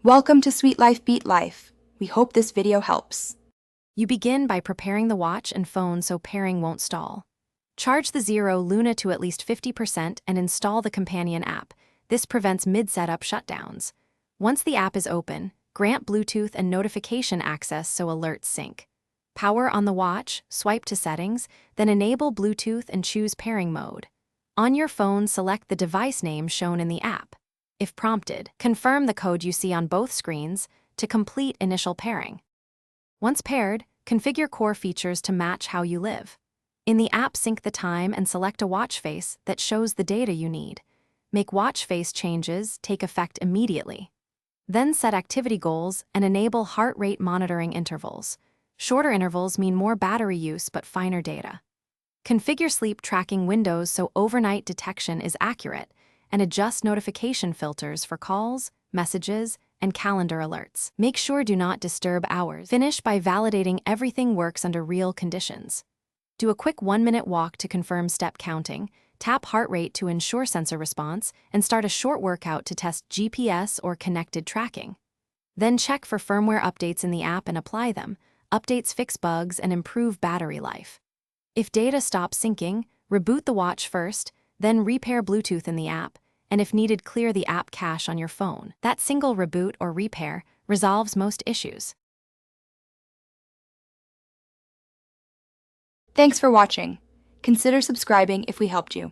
Welcome to Sweet Life Beat Life. We hope this video helps. You begin by preparing the watch and phone so pairing won't stall. Charge the Zero Luna to at least 50% and install the companion app. This prevents mid-setup shutdowns. Once the app is open, grant Bluetooth and notification access so alerts sync. Power on the watch, swipe to settings, then enable Bluetooth and choose pairing mode. On your phone, select the device name shown in the app. If prompted, confirm the code you see on both screens to complete initial pairing. Once paired, configure core features to match how you live. In the app, sync the time and select a watch face that shows the data you need. Make watch face changes take effect immediately. Then set activity goals and enable heart rate monitoring intervals. Shorter intervals mean more battery use but finer data. Configure sleep tracking windows so overnight detection is accurate, and adjust notification filters for calls, messages, and calendar alerts. Make sure Do Not Disturb hours. Finish by validating everything works under real conditions. Do a quick 1-minute walk to confirm step counting, tap heart rate to ensure sensor response, and start a short workout to test GPS or connected tracking. Then check for firmware updates in the app and apply them. Updates fix bugs and improve battery life. If data stops syncing, reboot the watch first, then repair Bluetooth in the app, and if needed, clear the app cache on your phone. That single reboot or repair resolves most issues. Thanks for watching. Consider subscribing if we helped you.